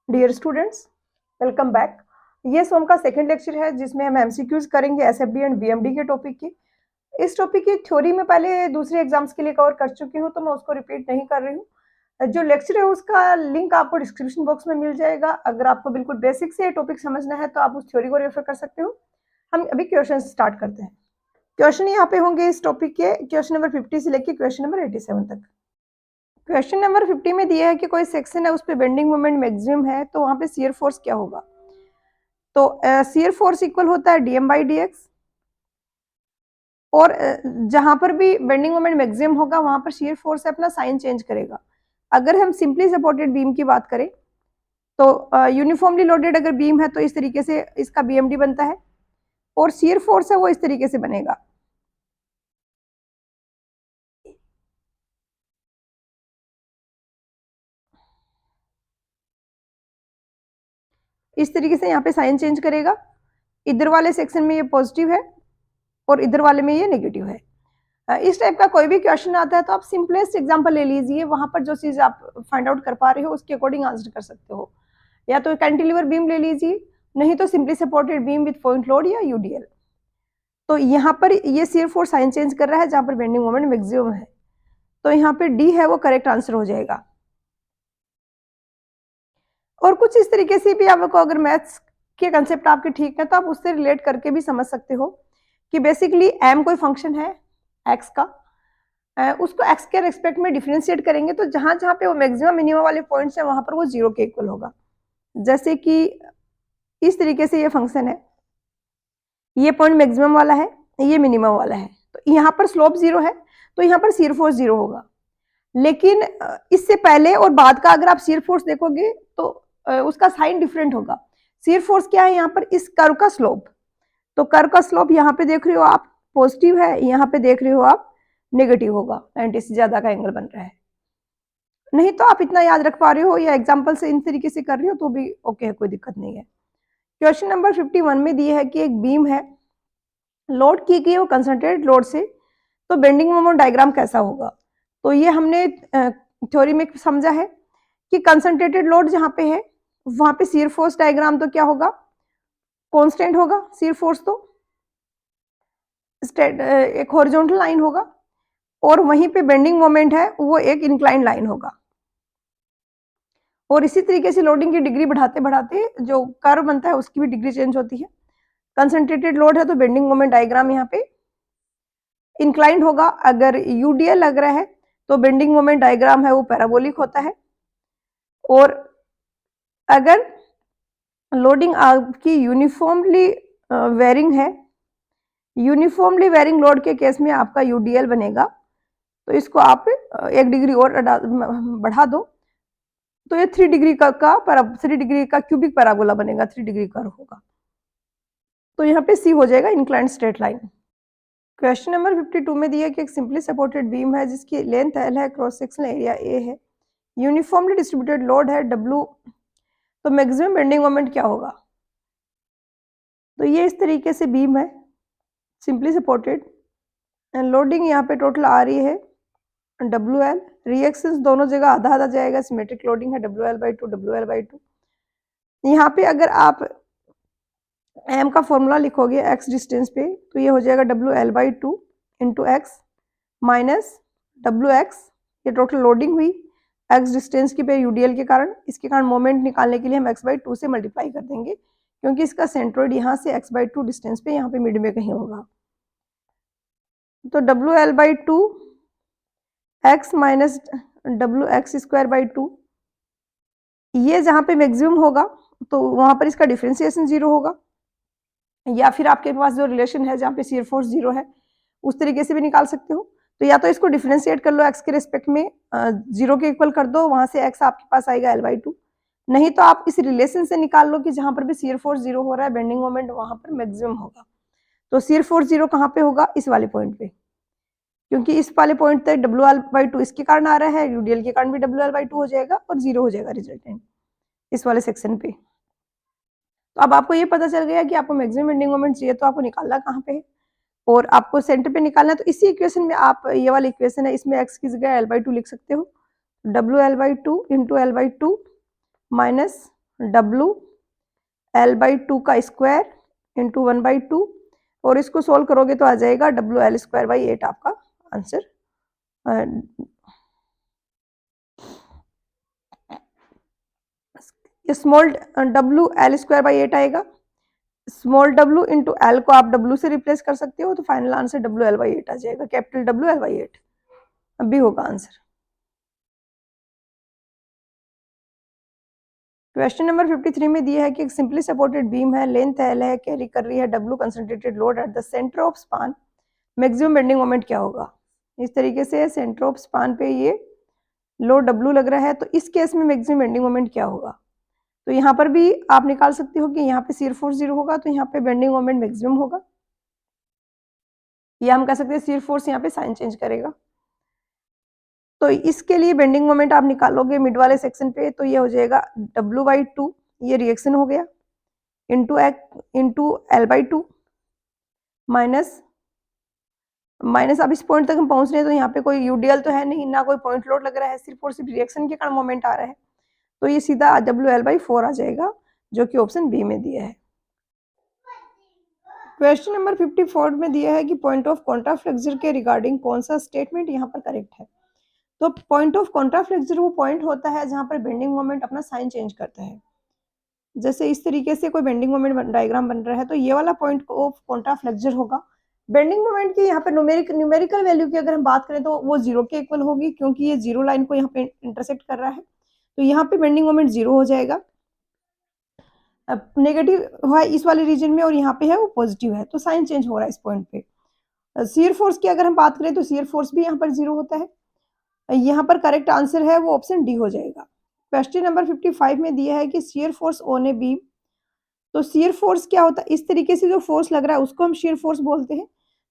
Dear students, welcome back. ये सोम का second lecture है जिसमें हम एमसीक्यूज करेंगे एसएफडी एंड बीएमडी के टॉपिक की। इस टॉपिक की थ्योरी में पहले दूसरे एग्जाम्स के लिए कवर कर चुकी हूँ, तो मैं उसको रिपीट नहीं कर रही हूँ। जो लेक्चर है उसका लिंक आपको डिस्क्रिप्शन बॉक्स में मिल जाएगा। अगर आपको बिल्कुल बेसिक से टॉपिक समझना है तो आप उस थ्योरी को रेफर कर सकते हो। हम अभी क्वेश्चन स्टार्ट करते हैं। क्वेश्चन यहाँ पे होंगे इस टॉपिक के, क्वेश्चन नंबर 50 से लेकर क्वेश्चन नंबर 87 तक। क्वेश्चन नंबर 50 में दिया है कि कोई सेक्शन है उस पर बेंडिंग मोमेंट मैक्सिमम है, तो वहां पे शियर फोर्स क्या होगा। तो शियर फोर्स इक्वल होता है डीएम बाई डीएक्स, और जहां पर भी बेंडिंग मोमेंट मैक्सिमम होगा वहां पर शियर फोर्स अपना साइन चेंज करेगा। अगर हम सिंपली सपोर्टेड बीम की बात करें तो यूनिफॉर्मली लोडेड अगर बीम है तो इस तरीके से इसका बीएमडी बनता है, और शियर फोर्स है वो इस तरीके से बनेगा। इस तरीके से यहाँ पे साइन चेंज करेगा। इधर वाले सेक्शन में ये पॉजिटिव है और इधर वाले में ये नेगेटिव है। इस टाइप का कोई भी क्वेश्चन आता है तो आप सिंपलेस्ट एग्जांपल ले लीजिए, वहां पर जो चीज आप फाइंड आउट कर पा रहे हो उसके अकॉर्डिंग आंसर कर सकते हो। या तो कैंटिलीवर बीम ले लीजिए, नहीं तो simply supported beam with point load या यूडीएल। तो यहाँ पर ये शियर फोर्स साइन चेंज कर रहा है जहां पर बेंडिंग मोमेंट मैक्सिमम है, तो यहाँ पे डी है वो करेक्ट आंसर हो जाएगा। और कुछ इस तरीके से भी आपको, अगर मैथ्स के कंसेप्ट आपके ठीक है तो आप उससे रिलेट करके भी समझ सकते हो कि बेसिकली एम कोई फंक्शन है एक्स का, उसको एक्स के रेस्पेक्ट में डिफरेंशिएट करेंगे तो जहां जहां पे वो मैक्सिमम मिनिमम वाले पॉइंट्स हैं वहां पर वो जीरो के इक्वल होगा। जैसे कि इस तरीके से ये फंक्शन है, ये पॉइंट मैक्सिमम वाला है, ये मिनिमम वाला है, तो यहाँ पर स्लोप जीरो है तो यहाँ पर शियर फोर्स जीरो होगा। लेकिन इससे पहले और बाद का अगर आप शियर फोर्स देखोगे तो उसका साइन डिफरेंट होगा। शियर फोर्स क्या है यहाँ पर, इस कर्व का स्लोप। तो कर्व का स्लोप यहाँ पे देख रहे हो आप पॉजिटिव है, यहाँ पे देख रहे हो आप नेगेटिव होगा, 90 से ज्यादा का एंगल बन रहा है। नहीं तो आप इतना याद रख पा रहे हो या एग्जाम्पल से इन तरीके से कर रहे हो तो भी ओके है, कोई दिक्कत नहीं है। क्वेश्चन नंबर 51 में दिया है कि एक बीम है, लोड की गई वो कंसंट्रेटेड लोड से, तो बेंडिंग मोमेंट डायग्राम कैसा होगा। तो ये हमने थ्योरी में समझा है कि कंसंट्रेटेड लोड जहां पे है वहां पे शियर फोर्स डायग्राम तो क्या होगा, कांस्टेंट होगा। शियर फोर्स तो एक हॉरिजॉन्टल लाइन होगा, और वहीं पे बेंडिंग मोमेंट है वो एक इंक्लाइन लाइन होगा। और इसी तरीके से लोडिंग की डिग्री बढ़ाते बढ़ाते जो कर्व बनता है उसकी भी डिग्री चेंज होती है। कंसंट्रेटेड लोड है तो बेंडिंग मोमेंट डायग्राम यहाँ पे इंक्लाइंड होगा। अगर यूडीएल लग रहा है तो बेंडिंग मोमेंट डायग्राम है वो पैराबोलिक होता है। और अगर लोडिंग आपकी यूनिफॉर्मली वेरिंग है, यूनिफॉर्मली वेरिंग लोड के केस में आपका यूडीएल बनेगा, तो इसको आप 1 डिग्री और बढ़ा दो तो ये 3 डिग्री का 3 डिग्री का क्यूबिक पैराबोला बनेगा, 3 डिग्री कर्व होगा। तो यहाँ पे सी हो जाएगा inclined straight line. Question number 52 में दिया कि एक सिंपली सपोर्टेड बीम है जिसकी लेंथ एल है, क्रॉस सेक्शनल एरिया ए है, यूनिफॉर्मली डिस्ट्रीब्यूटेड लोड है डब्ल्यू, तो मैक्सिमम बेंडिंग मोमेंट क्या होगा। तो ये इस तरीके से बीम है सिंपली सपोर्टेड, लोडिंग यहाँ पे टोटल आ रही है डब्ल्यू एल, रिएक्शंस दोनों जगह आधा आधा जाएगा, सिमेट्रिक लोडिंग है W L by two W L by two. यहाँ पे अगर आप एम का फॉर्मूला लिखोगे एक्स डिस्टेंस पे तो ये हो जाएगा W L by two into x minus W x, ये टोटल लोडिंग हुई एक्स डिस्टेंस की पे यूडीएल के कारण। इसके कारण मोमेंट निकालने के लिए हम एक्स बाई टू से मल्टीप्लाई कर देंगे, क्योंकि इसका सेंट्रोइड यहाँ से एक्स बाई टू डिस्टेंस पे यहाँ पे मिड में कहीं होगा। तो W L by two x minus W x square by two, ये जहाँ पे मैक्सिमम होगा तो वहां पर इसका डिफरेंशिएशन जीरो होगा, या फिर आपके पास जो रिलेशन है जहाँ पे शियर फोर्स जीरो है उस तरीके से भी निकाल सकते हो। तो या तो इसको डिफरेंशिएट कर लो एक्स के रिस्पेक्ट में, जीरो के इक्वल कर दो, वहां से एक्स आपके पास आएगा एल बाई टू। नहीं तो आप इस रिलेशन से निकाल लो कि जहां पर भी शियर फोर्स जीरो हो रहा है बेंडिंग मोमेंट वहां पर मैक्सिमम होगा। तो शियर फोर्स जीरो कहाँ पे होगा, इस वाले पॉइंट पे, क्योंकि इस वाले पॉइंट तक डब्ल्यू एल बाई टू इसके कारण आ रहा है, यूडीएल के कारण भी डब्ल्यू एल बाई टू हो जाएगा और जीरो हो जाएगा रिजल्टेंट इस वाले सेक्शन पे। तो अब आपको ये पता चल गया कि आपको मैक्सिमम बेंडिंग मोमेंट चाहिए तो आपको निकालना कहाँ पे है और आपको सेंटर पे निकालना है। तो इसी इक्वेशन में आप, ये वाली इक्वेशन है, इसमें एक्स की जगह एल बाई टू लिख सकते हो, W L by two into L by two minus W L/2 का स्क्वायर इंटू 1/2, और इसको सोल्व करोगे तो आ जाएगा WL²/8 आपका आंसर। स्मॉल WL²/8 आएगा। स्मॉल w इंटू एल को आप w से रिप्लेस कर सकते हो, तो फाइनल आंसर WL/8 आ जाएगा, कैपिटल WL/8 अभी होगा आंसर। क्वेश्चन नंबर 53 में दिया है कि एक सिंपली सपोर्टेड बीम है, लेंथ L है, कैरी कर रही है W concentrated load at the centre of span, maximum bending moment क्या होगा। इस तरीके से सेंटर ऑफ स्पान पे ये लोड W लग रहा है, तो इस केस में मैक्सिमम बेंडिंग मोमेंट क्या होगा। तो यहाँ पर भी आप निकाल सकते हो कि यहाँ पे शियर फोर्स 0 होगा, तो यहाँ पे बेंडिंग मोमेंट मैक्सिमम होगा, या हम कह सकते हैं शियर फोर्स यहाँ पे साइन चेंज करेगा। तो इसके लिए बेंडिंग मोमेंट आप निकालोगे मिड वाले सेक्शन पे, तो ये हो जाएगा W/2, ये रिएक्शन हो गया, इंटू L/2 माइनस अब इस पॉइंट तक हम पहुंच रहे हैं, तो यहाँ पे कोई यूडीएल तो है नहीं, ना कोई पॉइंट लोड लग रहा है, सिर्फ और सिर्फ रिएक्शन के कारण मोमेंट आ रहा है, तो ये सीधा WL/4 आ जाएगा, जो कि ऑप्शन बी में दिया है। क्वेश्चन नंबर 54 में दिया है कि पॉइंट ऑफ कॉन्ट्राफ्लेक्सर के रिगार्डिंग कौन सा स्टेटमेंट यहाँ पर करेक्ट है। तो पॉइंट ऑफ कॉन्ट्राफ्लेक्सर वो पॉइंट होता है जहां पर बेंडिंग मोमेंट अपना साइन चेंज करता है। जैसे इस तरीके से कोई बेंडिंग मोमेंट डायग्राम बन रहा है, तो ये वाला पॉइंट ऑफ कॉन्ट्राफ्लेक्सर होगा। बेंडिंग मोमेंट की यहाँ पे न्यूमेरिकल वैल्यू की अगर हम बात करें तो वो 0 के इक्वल होगी, क्योंकि ये 0 लाइन को यहाँ पे इंटरसेक्ट कर रहा है, तो यहाँ पे बेंडिंग मोमेंट 0 हो जाएगा। नेगेटिव है इस वाले रीजन में, और यहाँ पे है वो पॉजिटिव है, तो साइन चेंज हो रहा है इस पॉइंट पे। शियर फोर्स की अगर हम बात करें तो शियर फोर्स भी यहाँ पर 0 होता है। यहाँ पर करेक्ट आंसर है वो ऑप्शन डी हो जाएगा। क्वेश्चन नंबर 55 में दिया है कि shear force on a beam, तो शियर फोर्स क्या होता है, इस तरीके से जो फोर्स लग रहा है उसको हम शियर फोर्स बोलते हैं।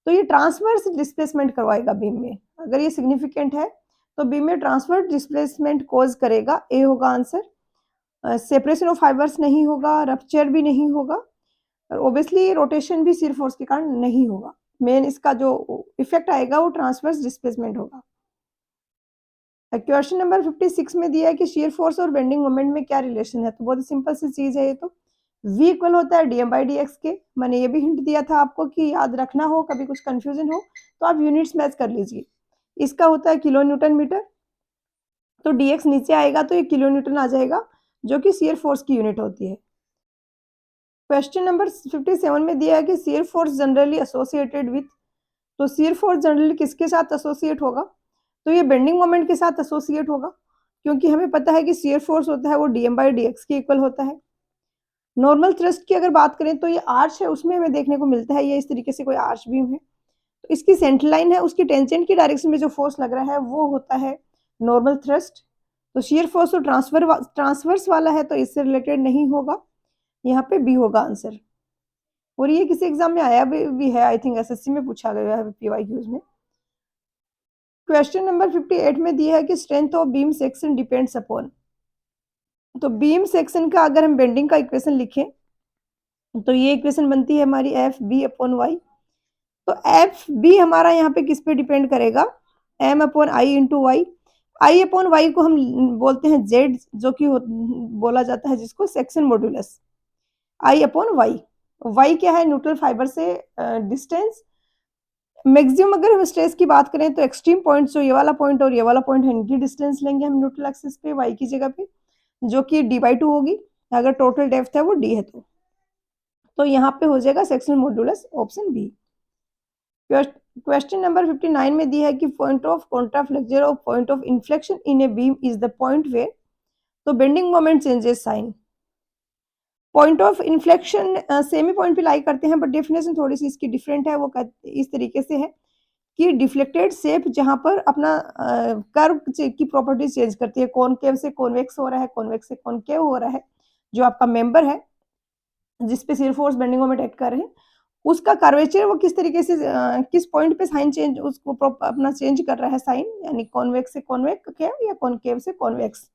तो ये ट्रांसवर्स डिस्प्लेसमेंट करवाएगा बीम में, अगर ये सिग्निफिकेंट है तो बीम में ट्रांसवर्स डिस्प्लेसमेंट कॉज करेगा, ए होगा आंसर। सेपरेशन ऑफ फाइबर्स नहीं होगा, रप्चर भी नहीं होगा, और ओबियसली रोटेशन भी शियर फोर्स के कारण नहीं होगा। मेन इसका जो इफेक्ट आएगा वो ट्रांसवर्स डिस्प्लेसमेंट होगा। क्वेश्चन नंबर 56 में दिया है कि शियर फोर्स और बेंडिंग मोमेंट में क्या रिलेशन है। तो बहुत ही सिंपल सी चीज है ये, तो V इक्वल होता है dm/dx के। मैंने ये भी हिंट दिया था आपको कि याद रखना हो, कभी कुछ कंफ्यूजन हो तो आप यूनिट्स मैच कर लीजिए। इसका होता है किलो न्यूटन मीटर, तो dx नीचे आएगा तो ये किलो न्यूटन आ जाएगा, जो कि शियर फोर्स की यूनिट होती है। क्वेश्चन नंबर 57 में दिया है कि shear force generally associated with, तो शियर फोर्स जनरली किसके साथ एसोसिएट होगा। तो ये बेंडिंग मोमेंट के साथ एसोसिएट होगा, क्योंकि हमें पता है कि शियर फोर्स होता है वो dm/dx के इक्वल होता है। नॉर्मल थ्रस्ट की अगर बात करें तो ये आर्च है, उसमें हमें देखने को मिलता है, ये इस तरीके से कोई आर्च बीम है, तो इसकी सेंटर लाइन है, उसकी टेंजेंट की डायरेक्शन में जो फोर्स लग रहा है वो होता है नॉर्मल थ्रस्ट। तो शियर फोर्स तो ट्रांसवर्स वाला है, तो इससे रिलेटेड नहीं होगा, यहाँ पे बी होगा आंसर। और ये किसी एग्जाम में आया भी है, आई थिंक एसएससी में पूछा गया है पीवाईक्यूज में। क्वेश्चन नंबर 58 में दिया है कि strength of beam section depends upon, तो बीम सेक्शन का अगर हम बेंडिंग का इक्वेशन लिखें तो ये इक्वेशन बनती है हमारी FB/Y। तो FB हमारा यहाँ पे किस पे डिपेंड करेगा, M/I इंटू वाई। I/Y को हम बोलते हैं Z, जो कि बोला जाता है जिसको सेक्शन मॉड्यूलस। I/Y, Y क्या है, न्यूट्रल फाइबर से डिस्टेंस। मैक्सिमम अगर हम स्ट्रेस की बात करें तो एक्सट्रीम पॉइंट जो ये वाला पॉइंट और ये वाला पॉइंट है, इनकी डिस्टेंस लेंगे हम न्यूट्रल एक्सिस पे Y की जगह पे, जो कि D/2 होगी, अगर टोटल डेप्थ है वो D है तो यहाँ पे हो जाएगा sectional modulus, option B. Question number 59 में दिया है कि पॉइंट ऑफ कॉन्ट्राफ्लेक्सर और point of inflection in a beam is the point where, तो bending moment changes sign. Point of inflection same ही पॉइंट पे लाई करते हैं, बट डेफिनेशन थोड़ी सी इसकी डिफरेंट है, वो इस तरीके से है कि डिफ्लेक्टेड शेप जहां पर अपना कर्व की प्रॉपर्टी चेंज करती है, कॉनकेव से कॉन्वेक्स हो रहा है, कॉन्वेक्स से कॉनकेव हो रहा है, जो आपका मेंबर है जिसपे shear force bending moment act कर रहे हैं, उसका कर्वेचर वो किस तरीके से किस पॉइंट पे साइन चेंज उसको अपना चेंज कर रहा है साइन, यानी कॉन्वेक्स से कॉन्वेक्स या कॉनकेव से कॉन्वेक्स,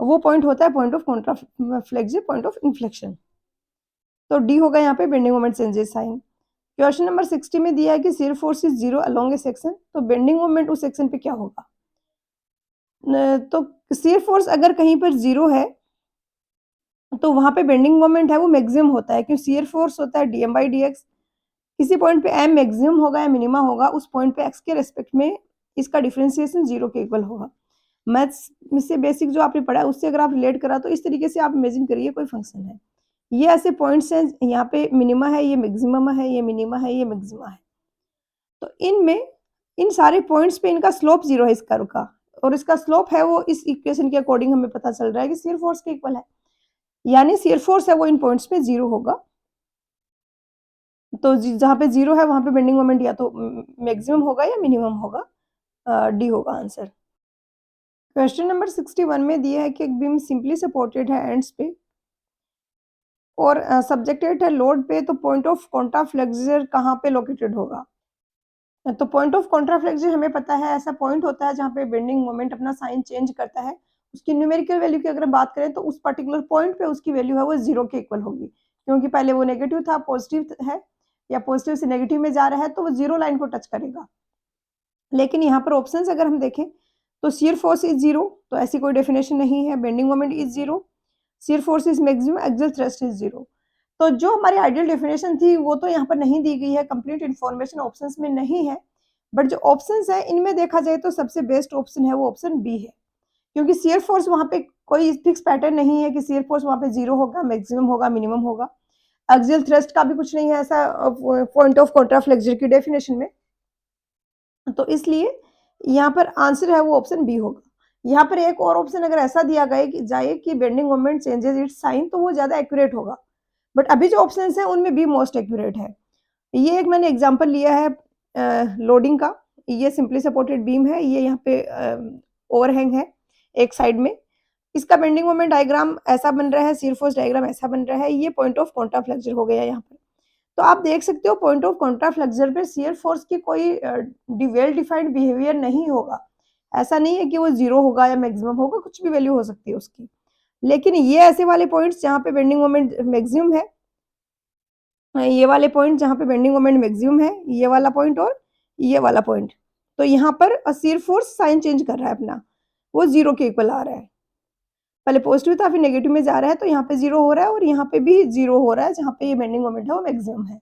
वो पॉइंट होता है point of contraflexure, point of inflection. तो डी होगा यहाँ पे bending moment changes sign. Question number 60 में दिया है कि shear force is 0 along a section, तो बेंडिंग मोमेंट उस सेक्शन पे क्या होगा। तो शियर फोर्स अगर कहीं पर 0 है तो वहां पे बेंडिंग मोमेंट है वो मैक्सिमम होता है, क्योंकि शियर फोर्स होता है डीएम बाई डी एक्स। किसी पॉइंट पे एम मैक्सिमम होगा या मिनिमा होगा, उस पॉइंट पे एक्स के रेस्पेक्ट में इसका डिफरेंशिएशन 0 के इक्वल होगा। मैथ्स में से बेसिक जो आपने पढ़ा है उससे अगर आप रिलेट करा तो इस तरीके से आप इमेजिन करिए कोई फंक्शन है, ये ऐसे पॉइंट्स हैं, यहाँ पे मिनिमा है, ये मैक्सिमम है, ये मिनिमा है, ये मैक्सिमा है। तो इनमें इन सारे पॉइंट्स पे इनका स्लोप 0 है इस कर्व का, और इसका स्लोप है वो इस इक्वेशन के अकॉर्डिंग हमें पता चल रहा है कि शियर फोर्स के इक्वल है, यानी शियर फोर्स है वो इन पॉइंट्स पे 0 होगा। तो जहाँ पे 0 है वहां पे बेंडिंग मोमेंट या तो मैक्सिमम होगा या मिनिमम होगा, डी होगा आंसर। क्वेश्चन नंबर 61 में दिया है कि एक बीम सिंपली सपोर्टेड है एंड्स पे और सब्जेक्टेड है लोड पे, तो पॉइंट ऑफ कॉन्ट्राफ्लेक्सर कहाँ पे लोकेटेड होगा? तो पॉइंट ऑफ कॉन्ट्राफ्लेक्सर हमें पता है ऐसा पॉइंट होता है जहाँ पे बेंडिंग मोमेंट अपना साइन चेंज करता है। उसकी न्यूमेरिकल वैल्यू की अगर बात करें तो उस पर्टिकुलर पॉइंट पे उसकी वैल्यू है वो 0 के इक्वल होगी, क्योंकि पहले वो नेगेटिव था, पॉजिटिव है या पॉजिटिव से नेगेटिव में जा रहा है तो वो 0 लाइन को टच करेगा। लेकिन यहाँ पर ऑप्शंस अगर हम देखें तो शियर फोर्स इज 0, तो ऐसी कोई डेफिनेशन नहीं है। Bending moment is 0, shear force is maximum, axial thrust is 0। तो जो हमारी आइडियल डेफिनेशन थी वो तो यहाँ पर नहीं दी गई है, कंप्लीट इन्फॉर्मेशन ऑप्शंस में नहीं है। बट जो ऑप्शंस है इनमें देखा जाए तो सबसे बेस्ट ऑप्शन है वो ऑप्शन बी है, क्योंकि शियर फोर्स वहां पे कोई फिक्स पैटर्न नहीं है कि शियर फोर्स वहां पे 0 होगा, मैक्सिमम होगा, मिनिमम होगा। एक्सियल थ्रस्ट का भी कुछ नहीं है ऐसा पॉइंट ऑफ कॉन्ट्राफ्लेक्सर की डेफिनेशन में। तो इसलिए यहाँ पर आंसर है वो ऑप्शन बी होगा। यहाँ पर एक और ऑप्शन अगर ऐसा दिया गया कि जाए कि bending moment changes its sign, तो वो ज्यादा एक्यूरेट होगा। बट अभी जो ऑप्शन है उनमें बी मोस्ट एक्यूरेट है। ये एक मैंने एग्जांपल लिया है लोडिंग का। ये सिंपली सपोर्टेड बीम है, ये यहाँ पे ओवरहैंग है एक साइड में, इसका बेंडिंग मोमेंट डायग्राम ऐसा बन रहा है, शियर फोर्स डायग्राम ऐसा बन रहा है, ये पॉइंट ऑफ कॉन्ट्राफ्लेक्सर हो गया यहाँ पर। तो आप देख सकते हो पॉइंट ऑफ कॉन्ट्राफ्लेक्सर पे शियर फोर्स की कोई वेल डिफाइंड बिहेवियर नहीं होगा। ऐसा नहीं है कि वो 0 होगा या मैक्सिमम होगा, कुछ भी वैल्यू हो सकती है उसकी। लेकिन ये ऐसे वाले पॉइंट्स जहाँ पे बेंडिंग मोमेंट मैक्सिमम है, ये वाले पॉइंट जहाँ पे बेंडिंग मोमेंट मैक्सिमम है, ये वाला पॉइंट और ये वाला पॉइंट, तो यहाँ पर शियर फोर्स साइन चेंज कर रहा है अपना, वो 0 के इक्वल आ रहा है। पहले पॉजिटिव था फिर नेगेटिव में जा रहा है, तो यहाँ पे 0 हो रहा है और यहाँ पे भी 0 हो रहा है, जहाँ पे ये बेंडिंग मोमेंट है वो मैक्सिमम है।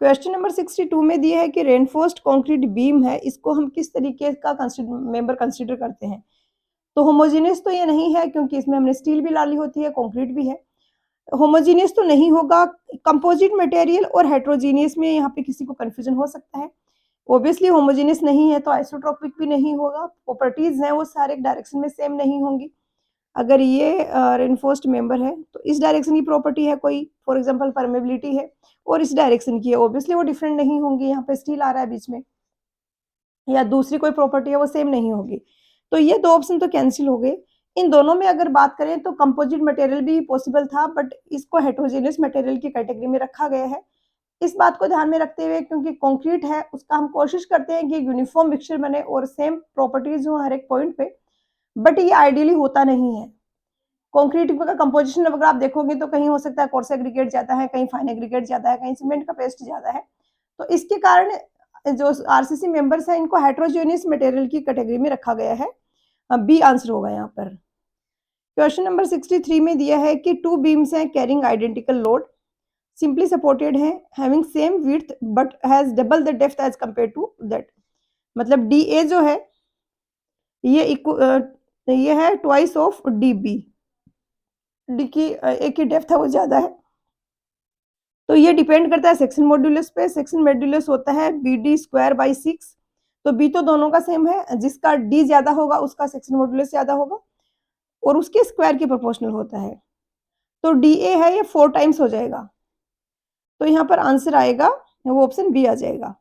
क्वेश्चन नंबर 62 में दिया है कि रेनफोर्स्ड कंक्रीट बीम है, इसको हम किस तरीके का मेंबर कंसीडर करते हैं? तो होमोजेनियस तो ये नहीं है, क्योंकि इसमें हमने स्टील भी डाली होती है, कंक्रीट भी है। होमोजेनियस तो नहीं होगा, कंपोजिट मटेरियल और हेट्रोजीनियस में यहाँ पे किसी को कंफ्यूजन हो सकता है। ऑब्वियसली होमोजेनियस नहीं है तो आइसोट्रोपिक भी नहीं होगा, प्रॉपर्टीज हैं वो सारे डायरेक्शन में सेम नहीं होंगी। अगर ये रेनफोर्स्ड मेंबर है तो इस डायरेक्शन की प्रॉपर्टी है कोई, फॉर एग्जांपल परमेबिलिटी है, और इस डायरेक्शन की है, ऑब्वियसली वो डिफरेंट नहीं होंगी। यहाँ पे स्टील आ रहा है बीच में, या दूसरी कोई प्रॉपर्टी है वो सेम नहीं होगी। तो ये दो ऑप्शन तो कैंसिल हो गए। इन दोनों में अगर बात करें तो कंपोजिट मटेरियल भी पॉसिबल था, बट इसको हेट्रोजेनियस मटेरियल की कैटेगरी में रखा गया है। इस बात को ध्यान में रखते हुए, क्योंकि कंक्रीट है उसका हम कोशिश करते हैं कि यूनिफॉर्म मिक्सचर बने और सेम प्रॉपर्टीज हो हर एक पॉइंट पे, बट ये आइडियली होता नहीं है। कंक्रीट का कंपोजिशन अगर आप देखोगे तो कहीं हो सकता है कोर्स एग्रीगेट ज्यादा है, कहीं फाइन एग्रीगेट ज्यादा है, कहीं सीमेंट का पेस्ट ज्यादा है। तो इसके कारण जो आरसीसी मेंबर्स हैं इनको हेट्रोजेनियस मटेरियल की कैटेगरी में रखा गया है। बी आंसर होगा यहाँ पर। क्वेश्चन नंबर 63 में दिया है कि टू बीम्स हैं carrying identical load, simply supported है, having same width but has double the depth as compare to that. मतलब डी ए जो है ये है twice of D B, D की एक ही डेप्थ है वो ज्यादा है। तो ये डिपेंड करता है सेक्शन मॉड्यूलस पे। सेक्शन मॉड्यूलस होता है बी डी स्क्वायर बाई 6, तो बी तो दोनों का सेम है, जिसका डी ज्यादा होगा उसका सेक्शन मॉड्यूलस ज्यादा होगा और उसके स्क्वायर के प्रोपोर्शनल होता है। तो डी ए है ये 4 टाइम्स हो जाएगा, तो यहाँ पर आंसर आएगा वो ऑप्शन बी आ जाएगा।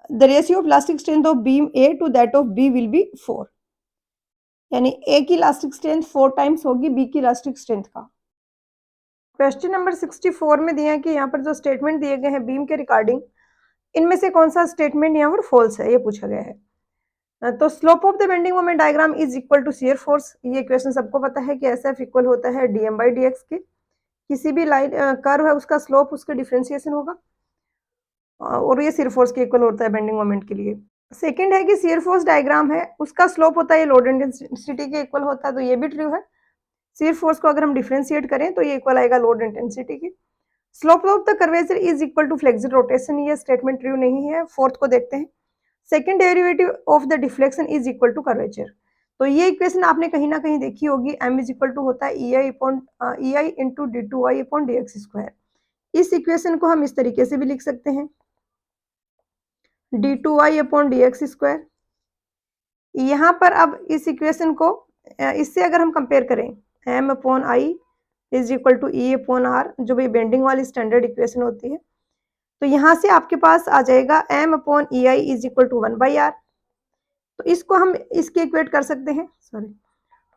The ratio of elastic strength of beam A to that of B will be 4, यानी ए की इलास्टिक स्ट्रेंथ 4 टाइम्स होगी बी की इलास्टिक स्ट्रेंथ का। क्वेश्चन नंबर 64 में दिया है कि यहाँ पर जो स्टेटमेंट दिए गए हैं बीम के रिगार्डिंग, इनमें से कौन सा स्टेटमेंट यहाँ पर फॉल्स है, ये पूछा गया है। तो slope of the bending moment diagram is equal to shear force, ये क्वेश्चन सबको पता है कि एस एफ इक्वल होता है डीएम बाई डी एक्स के। किसी भी लाइन कर्व है उसका स्लोप उसका डिफरेंशिएशन होगा, और ये शियर फोर्स के इक्वल होता है बेंडिंग मोमेंट के लिए। सेकंड है कि शियर फोर्स डायग्राम है उसका स्लोप होता है लोड इंटेंसिटी के इक्वल होता है, तो ये भी ट्रू है। शियर फोर्स को अगर हम डिफरेंशिएट करें तो ये इक्वल आएगा लोड इंटेंसिटी की। Slope of the curvature is equal to flexural rotation, ये स्टेटमेंट ट्रू नहीं है। फोर्थ को देखते हैं, second derivative of the deflection is equal to curvature. तो ये इक्वेशन आपने कहीं ना कहीं देखी होगी, m इज इक्वल टू होता है E I into D two Y upon D X square. इस इक्वेशन को हम इस तरीके से भी लिख सकते हैं, D two Y upon D X square. यहाँ पर अब इस इक्वेशन को इससे अगर हम कंपेयर करें, m upon I is equal to E upon R, जो भी बेंडिंग वाली स्टैंडर्ड इक्वेशन होती है, तो यहाँ से आपके पास आ जाएगा m upon E I is equal to 1/r। तो इसको हम इसके इक्वेट कर सकते हैं, सॉरी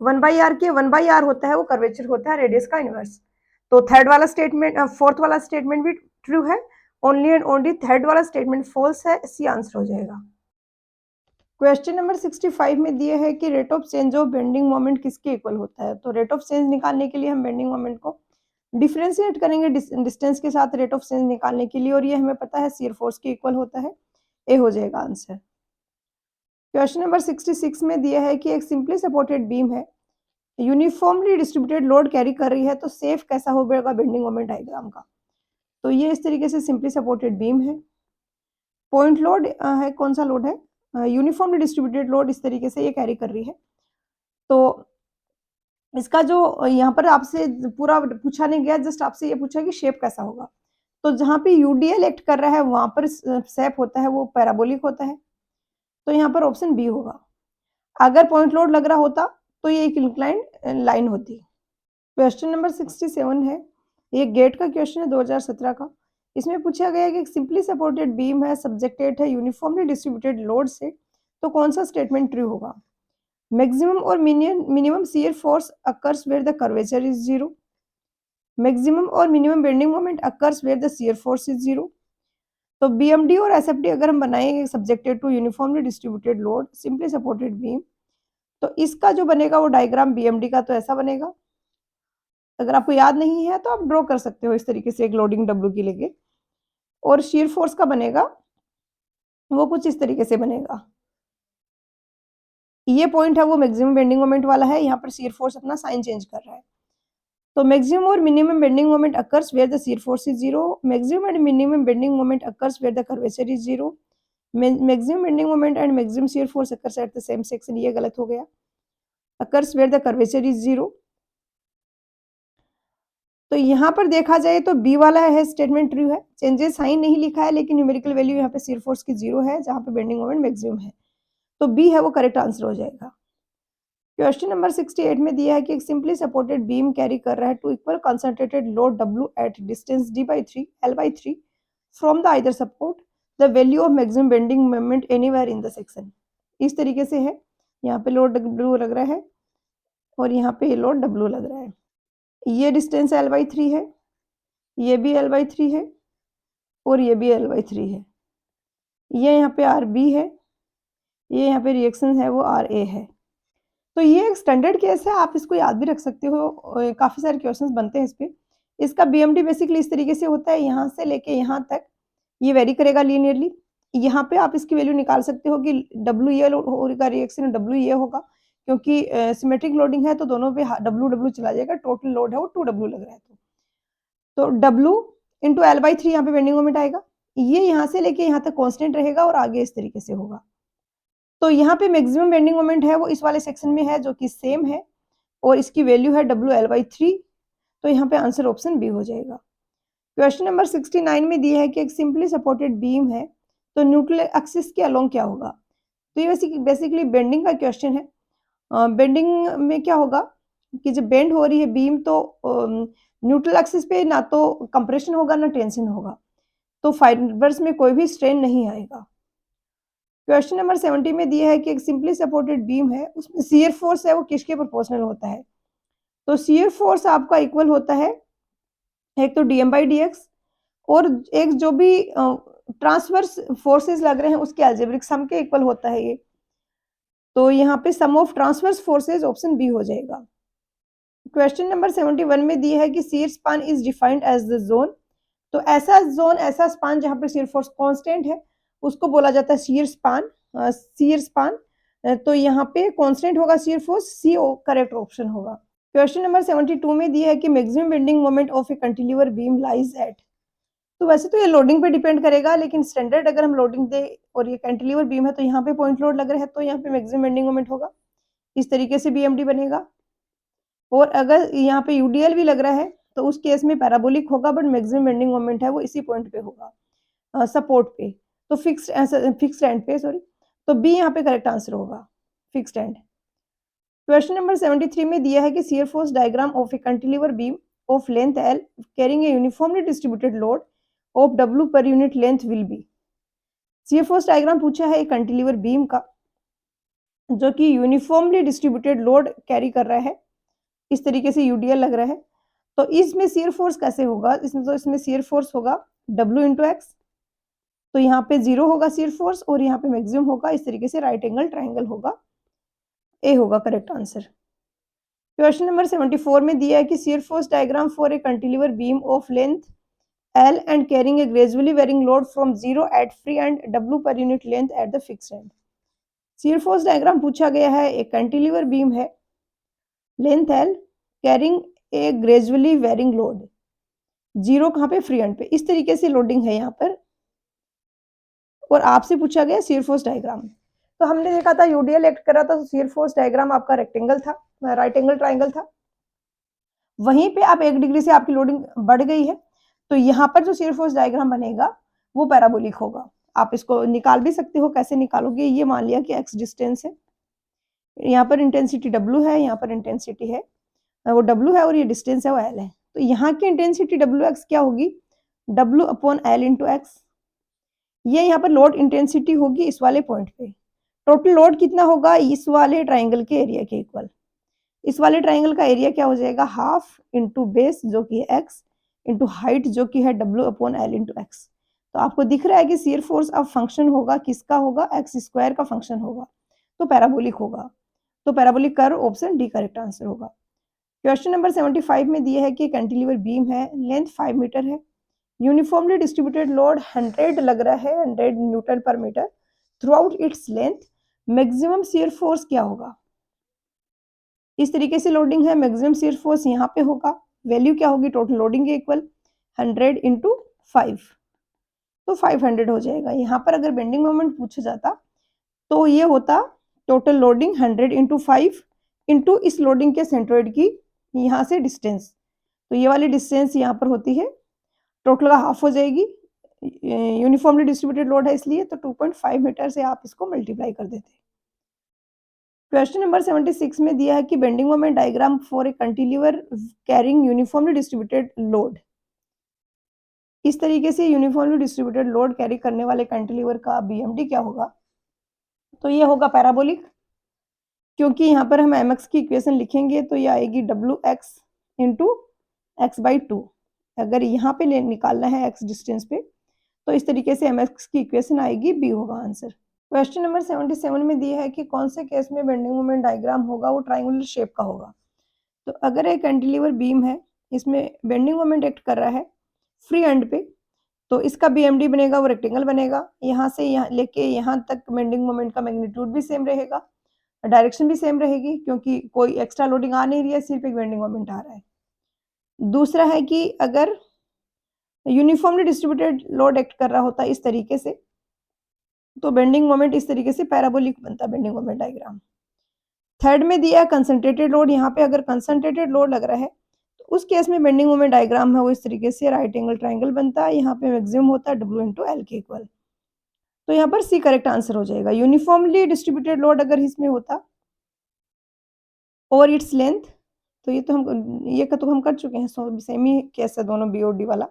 1/r के 1/r होता है वो कर्वेचर होता है रेडियस का इनवर्स। तो थर्ड वाला स्टेटमेंट, फोर्थ वाला स्टेटमेंट भी ट्रू है, ओनली एंड ओनली थर्ड वाला स्टेटमेंट फॉल्स है, सी आंसर हो जाएगा। क्वेश्चन नंबर 65 में दिए है कि rate of change of bending moment किसके इक्वल होता है। तो रेट ऑफ चेंज निकालने के लिए हम बेंडिंग मोमेंट को डिफरेंशिएट करेंगे डिस्टेंस के साथ रेट ऑफ चेंज निकालने के लिए, और ये हमें पता है शियर फोर्स के इक्वल होता है, ए हो जाएगा आंसर। क्वेश्चन नंबर 66 में दिया है कि एक सिंपली सपोर्टेड बीम है, यूनिफॉर्मली डिस्ट्रीब्यूटेड लोड कैरी कर रही है, तो सेफ कैसा होगा बेंडिंग मोमेंट डायग्राम का। तो ये इस तरीके से सिंपली सपोर्टेड बीम है, पॉइंट लोड है, कौन सा लोड है, यूनिफॉर्मली डिस्ट्रीब्यूटेड लोड इस तरीके से ये कैरी कर रही है। तो इसका जो यहाँ पर आपसे पूरा पूछा नहीं गया, जस्ट आपसे ये पूछा कि शेप कैसा होगा। तो जहाँ पे यूडीएल एक्ट कर रहा है वहां पर शेप होता है वो पैराबोलिक होता है, तो यहाँ पर ऑप्शन बी होगा। अगर पॉइंट लोड लग रहा होता तो ये एक इंक्लाइंड लाइन होती। क्वेश्चन नंबर 67 है, ये गेट का क्वेश्चन है 2017 का। इसमें पूछा गया कि एक सिंपली सपोर्टेड बीम है, सब्जेक्टेड है यूनिफॉर्मली डिस्ट्रीब्यूटेड लोड से, तो कौन सा स्टेटमेंट ट्रू होगा। मैक्सिमम और minimum shear force occurs where the curvature is zero, maximum और minimum bending moment occurs where the shear force is zero. तो बीएमडी और एसएफडी अगर हम बनाएंगे subjected to uniformly distributed load simply supported beam, तो इसका जो बनेगा वो डायग्राम बीएमडी का तो ऐसा बनेगा। अगर आपको याद नहीं है तो आप ड्रॉ कर सकते हो इस तरीके से एक लोडिंग डब्ल्यू की लेके, और शियर फोर्स का बनेगा वो कुछ इस तरीके से बनेगा। ये पॉइंट है वो मैक्सिमम बेंडिंग मोमेंट वाला है, यहाँ पर शियर फोर्स अपना साइन चेंज कर रहा है। तो मैक्सिमम और minimum bending moment occurs where the shear force is zero, maximum and minimum bending moment occurs where the curvature is zero, maximum bending moment and maximum shear force occurs at the same section, ये गलत हो गया, occurs where the curvature is zero. तो यहाँ पर देखा जाए तो बी वाला है स्टेटमेंट ट्रू है, चेंजेस साइन नहीं लिखा है लेकिन न्यूमेरिकल वैल्यू यहाँ पे शियर फोर्स की जीरो है जहाँ पे बेंडिंग मोमेंट मैक्सिमम है, तो बी है वो करेक्ट आंसर हो जाएगा। क्वेश्चन नंबर 68 में दिया है कि एक सिंपली सपोर्टेड बीम कैरी कर रहा है to equal concentrated load W at distance d/3 L/3 from the either support, the value of maximum bending moment anywhere in the section. इस तरीके से है, यहाँ पे लोड W लग रहा है और यहाँ पे ये लोड W लग रहा है, ये डिस्टेंस L/3 है, ये भी L/3 है और ये भी L/3 है, ये यहाँ पे RB है, ये यहाँ पे रिएक्शन है वो RA है। तो ये एक स्टैंडर्ड केस है, आप इसको याद भी रख सकते हो, काफी सारे क्वेश्चंस बनते हैं इस पे। इसका बीएमडी बेसिकली इस तरीके से होता है, यहाँ से लेके यहाँ तक ये वेरी करेगा लीनियरली। यहाँ पे आप इसकी वैल्यू निकाल सकते हो कि डब्ल्यू ये होगा रिएक्शन, डब्ल्यू ये होगा, क्योंकि सिमेट्रिक लोडिंग है तो दोनों पे डब्ल्यू डब्ल्यू चला जाएगा, टोटल लोड है वो 2W लग रहा है। तो W इंटू L/3 यहाँ पे बेंडिंग मोमेंट आएगा, ये यहाँ से लेके यहाँ तक कॉन्स्टेंट रहेगा और आगे इस तरीके से होगा। तो यहाँ पे मैक्सिमम बेंडिंग मोमेंट है वो इस वाले सेक्शन में है जो कि सेम है और इसकी वैल्यू है WL/3, तो यहाँ पे आंसर ऑप्शन बी हो जाएगा। क्वेश्चन नंबर 69 में दिया है कि एक सिंपली सपोर्टेड बीम है तो न्यूट्रल एक्सिस के अलोंग क्या होगा। तो ये बेसिकली बेंडिंग का क्वेश्चन है। बेंडिंग में क्या होगा कि जब बेंड हो रही है बीम तो न्यूट्रल एक्सिस पे ना तो कंप्रेशन होगा ना टेंशन होगा, तो फाइबर्स में कोई भी स्ट्रेन नहीं आएगा। क्वेश्चन नंबर 70 में दिया है कि एक सिंपली सपोर्टेड बीम है उसमें शियर फोर्स है वो किसके प्रोपोर्शनल होता है। तो शियर फोर्स आपका इक्वल होता है एक तो dm/dx और एक जो भी ट्रांसवर्स फोर्सेस लग रहे हैं उसके अलजेब्रिक सम के इक्वल होता है ये, तो यहाँ पे sum of transverse forces option B हो जाएगा। क्वेश्चन नंबर 71 में दिया है कि shear span is defined as the zone, तो ऐसा जोन ऐसा स्पान जहाँ पर शियर फोर्स कांस्टेंट है उसको बोला जाता है शियर स्पान। शियर स्पान तो यहाँ पे कांस्टेंट होगा shear force, C correct option होगा। क्वेश्चन नंबर 72 में दिया है कि maximum bending moment of a cantilever beam lies at. तो वैसे तो ये लोडिंग पे डिपेंड करेगा, लेकिन स्टैंडर्ड अगर हम लोडिंग दे और ये कैंटिलीवर बीम है तो यहाँ पे पॉइंट लोड लग रहा है, तो यहाँ पे मैक्सिमम बेंडिंग मोमेंट होगा, इस तरीके से बीएमडी बनेगा। और अगर यहाँ पे यूडीएल भी लग रहा है तो उस केस में पैराबोलिक होगा, बट मैक्सिमम बेंडिंग मोमेंट है वो इसी पॉइंट पे होगा, सपोर्ट पे, तो फिक्स्ड एंड पे, सॉरी, तो बी यहाँ पे करेक्ट आंसर होगा, फिक्स्ड एंड। क्वेश्चन नंबर 73 में दिया है कि shear force diagram of a cantilever beam of length L carrying a uniformly distributed load of W per unit length will be. Shear force diagram पूछा है एक cantilever beam का जो कि यूनिफॉर्मली डिस्ट्रीब्यूटेड लोड कैरी कर रहा है, इस तरीके से यूडीएल लग रहा है, तो इसमें शियर फोर्स कैसे होगा, इसमें शियर फोर्स होगा W इंटू एक्स, तो यहाँ पे 0 होगा शियर फोर्स और यहाँ पे मैक्सिमम होगा, इस तरीके से राइट एंगल ट्राइंगल होगा, ए होगा करेक्ट आंसर। क्वेश्चन नंबर 74 में दिया है कि shear force diagram for a cantilever beam of length L and carrying a gradually varying load from 0 at free and W per unit length at the fixed end। Shear force diagram पूछा गया है, एक cantilever beam है, length L, carrying a gradually varying load, 0 कहाँ पे, free and पे, इस तरीके से लोडिंग है यहाँ पर, और आपसे पूछा गया शियर फोर्स डायग्राम। तो हमने देखा था यूडीएल एक्ट कर रहा था, तो शियर फोर्स डायग्राम आपका रेक्टेंगल था, राइट एंगल ट्राइंगल था, वहीं पे आप 1 डिग्री से आपकी लोडिंग बढ़ गई है, तो यहाँ पर जो शियर फोर्स डायग्राम बनेगा वो पैराबोलिक होगा। आप इसको निकाल भी सकते हो, कैसे निकालोगे, ये मान लिया कि x डिस्टेंस है, यहाँ पर इंटेंसिटी W है, यहाँ पर इंटेंसिटी है, वो W है, और ये डिस्टेंस है वो L है, तो यहाँ की इंटेंसिटी WX क्या होगी, W upon L into x, ये यहाँ पर लोड इंटेंसिटी होगी इस वाले पॉइंट पे। टोटल लोड कितना होगा, इस वाले ट्राइंगल के एरिया के इक्वल, इस वाले ट्राइंगल का एरिया क्या हो जाएगा, हाफ इंटू बेस जो कि है x इंटू हाइट जो कि है W upon L into x. तो आपको दिख रहा है कि शियर फोर्स अब फंक्शन होगा किसका, होगा एक्स स्क्वायर का फंक्शन होगा, तो पैराबोलिक होगा, तो parabolic curve option D correct answer होगा। क्वेश्चन नंबर 75 में दिया है कि कैंटिलीवर बीम है, लेंथ 5 मीटर है, यूनिफॉर्मली डिस्ट्रीब्यूटेड लोड 100 लग रहा है, 100 newton per metre throughout its length, maximum shear force क्या होगा, इस तरीके से लोडिंग है, मैक्सिमम शियर फोर्स यहाँ पे होगा, वैल्यू क्या होगी टोटल लोडिंग के इक्वल 100 इंटू 5, तो 500 हो जाएगा। यहाँ पर अगर बेंडिंग मोमेंट पूछा जाता तो ये होता टोटल लोडिंग 100 इंटू 5 इंटू इस लोडिंग के सेंट्रोइड की यहाँ से डिस्टेंस, तो ये वाली डिस्टेंस यहाँ पर होती है, टोटल का हाफ हो जाएगी, यूनिफॉर्मली डिस्ट्रीब्यूटेड लोड है इसलिए, तो 2.5 मीटर से आप इसको मल्टीप्लाई कर देते। क्वेश्चन नंबर 76 में दिया है कि bending moment diagram for a cantilever carrying uniformly distributed load, इस तरीके से यूनिफॉर्मली डिस्ट्रीब्यूटेड लोड कैरी करने वाले कैंटिलीवर का बीएमडी क्या होगा, तो ये होगा पैराबोलिक, क्योंकि यहाँ पर हम mx की इक्वेशन लिखेंगे तो ये आएगी wx इंटू एक्स बाई 2, अगर यहाँ पे निकालना है x डिस्टेंस पे तो इस तरीके से mx की इक्वेशन आएगी, बी होगा आंसर। क्वेश्चन नंबर 77 में दिया है कि कौन से केस में बेंडिंग मोमेंट डायग्राम होगा, वो ट्राइंगुलर शेप का होगा। तो अगर एक कैंटिलीवर बीम है, इसमें बेंडिंग मोमेंट एक्ट कर रहा है फ्री एंड पे, तो इसका बीएमडी बनेगा वो रेक्टेंगल बनेगा, यहाँ से यहाँ लेके यहाँ तक बेंडिंग मोमेंट का मैग्नीट्यूड भी सेम रहेगा, डायरेक्शन भी सेम रहेगी, क्योंकि कोई एक्स्ट्रा लोडिंग आ नहीं रही है, सिर्फ एक बेंडिंग मोमेंट आ रहा है। दूसरा है कि अगर यूनिफॉर्मली डिस्ट्रीब्यूटेड लोड एक्ट कर रहा होता है इस तरीके से, तो बेंडिंग मोमेंट इस तरीके से पैराबोलिक बनता बेंडिंग मोमेंट डायग्राम। थर्ड में दिया है कंसंट्रेटेड लोड, यहाँ पे अगर कंसंट्रेटेड लोड लग रहा है तो उस केस में बेंडिंग मोमेंट डायग्राम है वो इस तरीके से राइट एंगल ट्राइंगल बनता है, यहाँ पे मैक्सिमम होता है W इंटू एल के इक्वल, तो यहाँ पर सी करेक्ट आंसर हो जाएगा। यूनिफॉर्मली डिस्ट्रीब्यूटेड लोड अगर इसमें होता और इट्स लेंथ, तो ये तो हम कर चुके हैं, सेम ही केस है दोनों बी और डी वाला,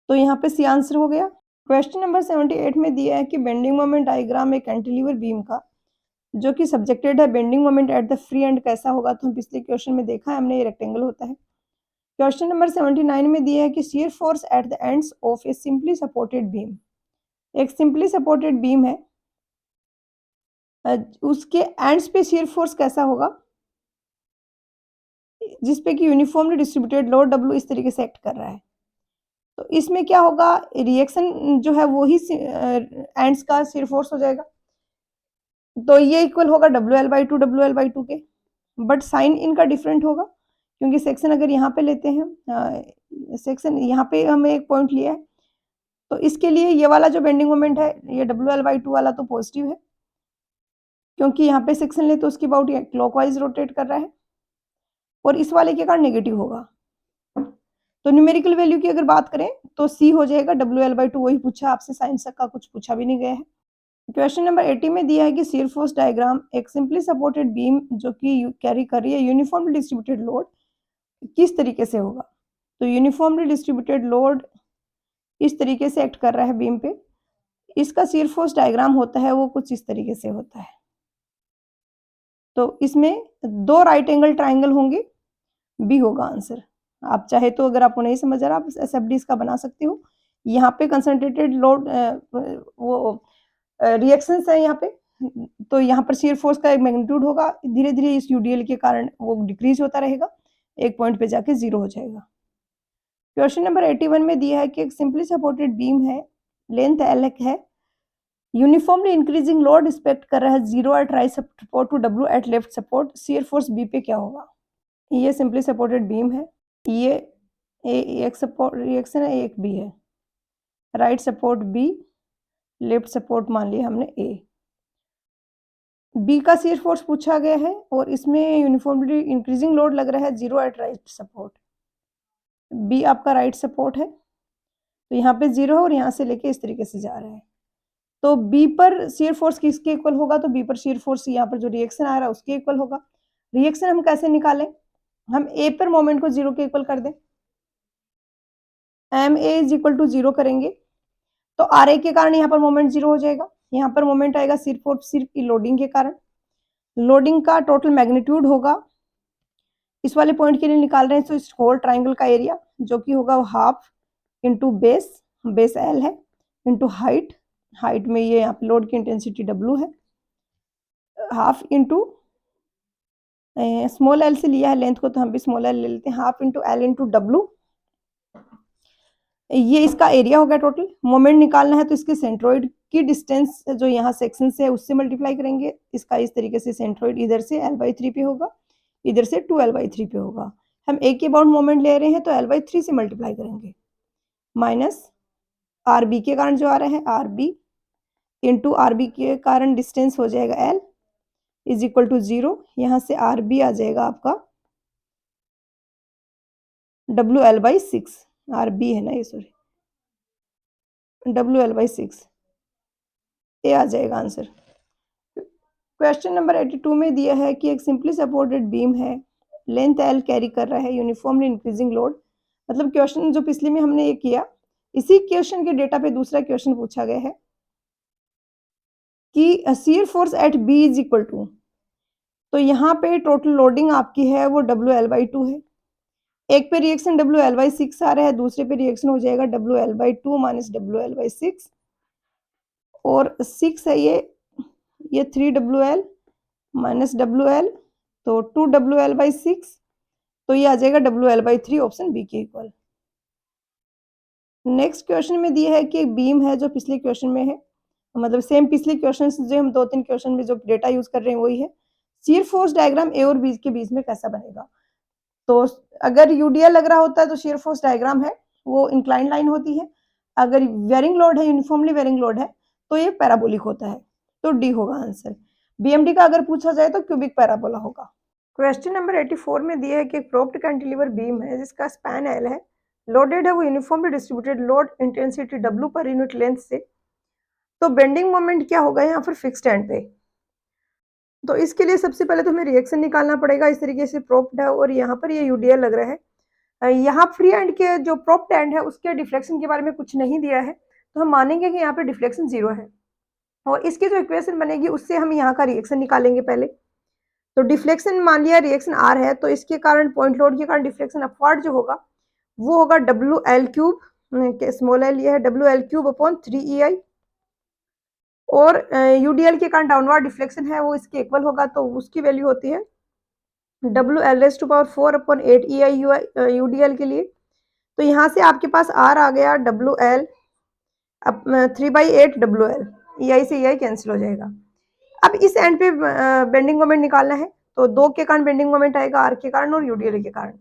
तो यहाँ पे सी आंसर हो गया। क्वेश्चन नंबर 78 में दिया है कि बेंडिंग मोमेंट डायग्राम एक कैंटिलीवर बीम का जो कि सब्जेक्टेड है bending moment at the free and कैसा होगा, तो हम पिछले क्वेश्चन में देखा है हमने, ये रेक्टेंगल होता है। क्वेश्चन नंबर 79 में दिया है कि shear force at the ends of A simply supported beam, एक सिंपली सपोर्टेड बीम है, उसके एंड्स पे शियर फोर्स कैसा होगा, जिसपे कि यूनिफॉर्मली डिस्ट्रीब्यूटेड लोड W इस तरीके से एक्ट कर रहा है, तो इसमें क्या होगा, रिएक्शन जो है वो ही एंड्स का शियर फोर्स हो जाएगा, तो ये इक्वल होगा WL/2 WL/2 के, बट साइन इनका डिफरेंट होगा, क्योंकि सेक्शन अगर यहाँ पे लेते हैं, सेक्शन यहाँ पे हमें एक पॉइंट लिया है, तो इसके लिए ये वाला जो बेंडिंग मोमेंट है, ये WL/2 वाला तो पॉजिटिव है, क्योंकि यहाँ पे सेक्शन ले तो उसकी अबाउट क्लॉकवाइज रोटेट कर रहा है, और इस वाले के कारण नेगेटिव होगा। तो न्यूमेरिकल वैल्यू की अगर बात करें तो C हो जाएगा, WL/2 वही पूछा आपसे, साइंस का कुछ पूछा भी नहीं गया है। क्वेश्चन नंबर 80 में दिया है कि शियर फोर्स डायग्राम एक सिंपली सपोर्टेड बीम जो कि कैरी कर रही है यूनिफॉर्मली डिस्ट्रीब्यूटेड लोड किस तरीके से होगा। तो यूनिफॉर्मली डिस्ट्रीब्यूटेड लोड इस तरीके से एक्ट कर रहा है बीम पे, इसका शियर फोर्स डायग्राम होता है वो कुछ इस तरीके से होता है। तो इसमें दो राइट एंगल ट्राइंगल होंगे, बी होगा आंसर। आप चाहे तो अगर आपको नहीं समझ आ रहा आप SFD इसका बना सकते हो। यहाँ पे कंसंट्रेटेड लोड वो रिएक्शंस है यहाँ पे, तो यहाँ पर शियर फोर्स का एक मैग्नीट्यूड होगा, धीरे धीरे इस UDL के कारण वो डिक्रीज होता रहेगा, एक पॉइंट पे जाके 0 हो जाएगा। क्वेश्चन नंबर 81 में दिया है कि एक सिंपली सपोर्टेड बीम है, लेंथ L है, यूनिफॉर्मली इंक्रीजिंग लोड रिस्पेक्ट कर रहा है 0 at right support to W at left support, shear force B पे क्या होगा। ये सिंपली सपोर्टेड बीम है, ये एक सपोर्ट रिएक्शन है, एक बी है, right support B, left support मान लिया हमने ए। बी का शियर फोर्स पूछा गया है और इसमें यूनिफॉर्मली इंक्रीजिंग लोड लग रहा है 0 एट राइट सपोर्ट। बी आपका राइट सपोर्ट है, तो यहाँ पे 0 है और यहाँ से लेके इस तरीके से जा रहा है, तो बी पर शियर फोर्स किसके इक्वल होगा, तो बी पर शियर फोर्स यहाँ पर जो रिएक्शन आ रहा है उसके इक्वल होगा। रिएक्शन हम कैसे निकालें, हम ए पर मोमेंट को 0 के इक्वल कर दें, MA इज इक्वल टू 0 करेंगे तो RA के कारण यहाँ पर मोमेंट 0 हो जाएगा, यहाँ पर मोमेंट आएगा सिर्फ और सिर्फ लोडिंग के कारण। लोडिंग का टोटल मैग्नीट्यूड होगा, इस वाले पॉइंट के लिए निकाल रहे हैं तो इस होल ट्राइंगल का एरिया जो कि होगा half into base, base L है, इंटू हाइट, हाइट में ये यहाँ पे लोड की इंटेंसिटी W है, हाफ इंटू स्मॉल l से लिया है लेंथ को तो हम भी स्मॉल l ले लेते हैं, half into L into W, ये इसका एरिया हो गया टोटल। मोमेंट निकालना है तो इसके सेंट्रोइड की डिस्टेंस जो यहाँ सेक्शन से है उससे मल्टीप्लाई करेंगे, इसका इस तरीके से सेंट्रोइड इधर से L/3 पे होगा, इधर से 2L/3 पे होगा। हम एक के बाउंड मोमेंट ले रहे हैं तो L/3 से मल्टीप्लाई करेंगे, माइनस RB के कारण जो आ रहा है RB इंटू RB के कारण डिस्टेंस हो जाएगा L इज इक्वल टू 0, यहाँ से RB आ जाएगा आपका WL/6, RB है ना ये, सॉरी WL/6, ये आ जाएगा आंसर। क्वेश्चन नंबर 82 में दिया है कि एक सिंपली सपोर्टेड बीम है, लेंथ L कैरी कर रहा है यूनिफॉर्मली इंक्रीजिंग लोड, मतलब क्वेश्चन जो पिछले में हमने ये किया इसी क्वेश्चन के डेटा पे दूसरा क्वेश्चन पूछा गया है कि shear force at B is equal to, तो यहाँ पे टोटल लोडिंग आपकी है वो WL/2 है, एक पे रिएक्शन WL/6 आ रहा है, दूसरे पे रिएक्शन हो जाएगा WL/2 माइनस WL/6, और 6 है ये 3WL माइनस WL, तो 2WL/6, तो ये आ जाएगा WL/3, ऑप्शन बी के इक्वल। नेक्स्ट क्वेश्चन में दिया है कि एक बीम है जो पिछले क्वेश्चन में है, मतलब सेम पिछले क्वेश्चन जो हम 2-3 क्वेश्चन में जो डेटा यूज कर रहे हैं वही है। शियर फोर्स डायग्राम ए और बी के बीच में कैसा बनेगा, तो अगर UDL लग रहा होता है तो शियर फोर्स डायग्राम है वो इंक्लाइन लाइन होती है, अगर वेरिंग लोड है, यूनिफॉर्मली वेरिंग लोड है तो ये पैराबोलिक होता है, तो डी होगा आंसर। BMD का अगर पूछा जाए तो क्यूबिक पैराबोला होगा। क्वेश्चन नंबर 84 में दिया है कि एक प्रोप्ड कैंटिलीवर बीम है जिसका स्पैन L है, लोडेड है वो uniformly distributed load intensity W per unit length से, तो बेंडिंग मोमेंट क्या होगा यहाँ पर फिक्स्ड एंड पे। तो इसके लिए सबसे पहले तो हमें रिएक्शन निकालना पड़ेगा, इस तरीके से प्रोप्ड है और यहाँ पर ये UDL लग रहा है, यहाँ फ्री एंड के जो प्रोप्ड एंड है उसके डिफ्लेक्शन के बारे में कुछ नहीं दिया है, तो हम मानेंगे कि यहाँ पे डिफ्लेक्शन 0 है, और इसकी जो इक्वेशन बनेगी उससे हम यहाँ का रिएक्शन निकालेंगे पहले। तो डिफ्लेक्शन मान लिया रिएक्शन R है, तो इसके कारण पॉइंट लोड के कारण डिफ्लेक्शन अपवर्ड जो होगा वो होगा WL3, स्मॉल l ये है WL3 अपॉन 3EI, और UDL के कारण डाउनवर्ड डिफ्लेक्शन है वो इसके इक्वल होगा, तो उसकी वैल्यू होती है WL4 अपॉन 8EI UDL के लिए। तो यहाँ से आपके पास R आ गया WL 3/8 WL, EI से EI कैंसिल हो जाएगा। अब इस एंड पे बेंडिंग मोमेंट निकालना है, तो 2 के कारण बेंडिंग मोमेंट आएगा, आर के कारण और यूडीएल के कारण।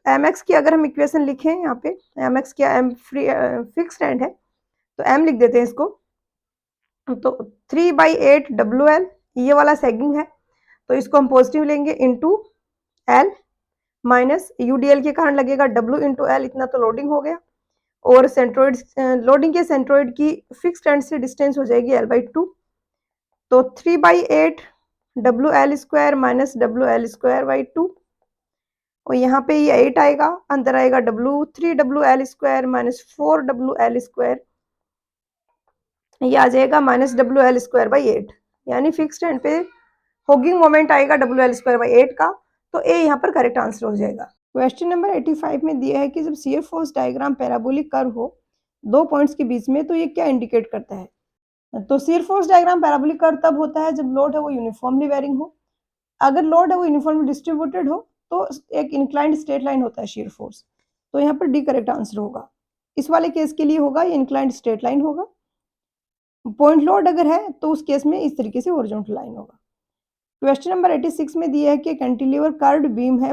एम एक्स की अगर हम इक्वेशन लिखें यहाँ पे, एम एक्स क्या, एम फ्री फिक्स्ड एंड है तो एम लिख देते हैं इसको। तो 3/8 डब्ल्यू एल ये वाला सेगिंग है, तो इसको हम पॉजिटिव लेंगे इंटू एल माइनस यूडीएल के कारण लगेगा डब्ल्यू इंटू एल, इतना तो लोडिंग हो गया। और सेंट्रोइड, लोडिंग के सेंट्रोइड की फिक्स्ड एंड से डिस्टेंस हो जाएगी L/2। तो 3/8 W L square minus W L square by 2, और यहाँ पे ये 8 आएगा, अंदर आएगा three W L square minus 4 W L square, ये आ जाएगा minus W L square by 8, यानी फिक्स्ड एंड पे होगिंग मोमेंट आएगा डब्ल्यू एल स्क्वायर बाई 8 का। तो ए यहाँ पर करेक्ट आंसर हो जाएगा। क्वेश्चन नंबर 85 में दिया है कि जब shear force diagram parabolic curve हो 2 पॉइंट्स के बीच में, तो ये क्या इंडिकेट करता है? तो shear force diagram parabolic curve तब होता है जब लोड है वो यूनिफॉर्मली वेरिंग हो। अगर लोड है वो यूनिफॉर्मली डिस्ट्रीब्यूटेड हो तो एक इंक्लाइंड स्ट्रेट लाइन होता है शियर फोर्स। तो यहाँ पर डी करेक्ट आंसर होगा। इस वाले केस के लिए होगा ये इंक्लाइंड स्ट्रेट लाइन होगा। पॉइंट लोड अगर है तो उस केस में इस तरीके से हॉरिजॉन्टल लाइन होगा। क्वेश्चन नंबर 86 में दिया है कि कैंटिलीवर कर्व्ड बीम है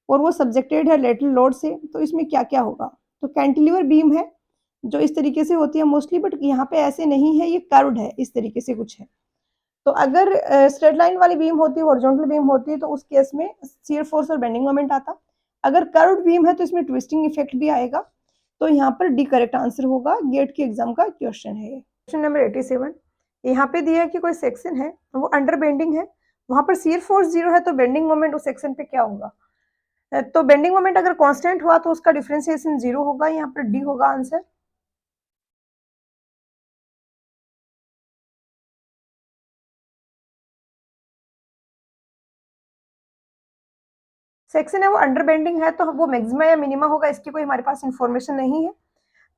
और वो सब्जेक्टेड है लेटरल लोड से, तो इसमें क्या क्या होगा? तो कैंटिलीवर बीम है जो इस तरीके से होती है मोस्टली, बट यहाँ पे ऐसे नहीं है, ये कर्व्ड है, इस तरीके से कुछ है। तो अगर स्ट्रेट लाइन वाली बीम होती है, हॉरिजॉन्टल बीम होती है, तो उस केस में शियर फोर्स और बेंडिंग मोमेंट आता। अगर कर्व्ड बीम है तो इसमें ट्विस्टिंग इफेक्ट भी आएगा। तो यहाँ पर डी करेक्ट आंसर होगा, गेट के एग्जाम का क्वेश्चन है। क्वेश्चन नंबर 87 यहाँ पे दिया है कि कोई सेक्शन है वो अंडर बेंडिंग है, वहां पर शियर फोर्स 0 है, तो बेंडिंग मोमेंट उस सेक्शन पे क्या होगा? तो बेंडिंग मोमेंट अगर कांस्टेंट हुआ तो उसका डिफरेंशिएशन 0 होगा, यहाँ पर डी होगा आंसर। सेक्शन है वो अंडर बेंडिंग है, तो वो मैक्सिमा या मिनिमा होगा, इसकी कोई हमारे पास इंफॉर्मेशन नहीं है,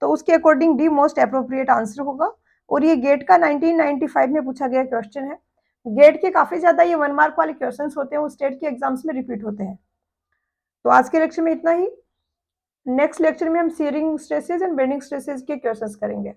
तो उसके according D most appropriate answer होगा। और ये गेट का 1995 में पूछा गया क्वेश्चन है। गेट के काफी ज्यादा ये 1 मार्क वाले क्वेश्चन होते हैं, वो स्टेट के एग्जाम्स में रिपीट होते हैं। तो आज के लेक्चर में इतना ही। नेक्स्ट लेक्चर में हम shearing stresses and bending stresses के क्वेश्चंस करेंगे।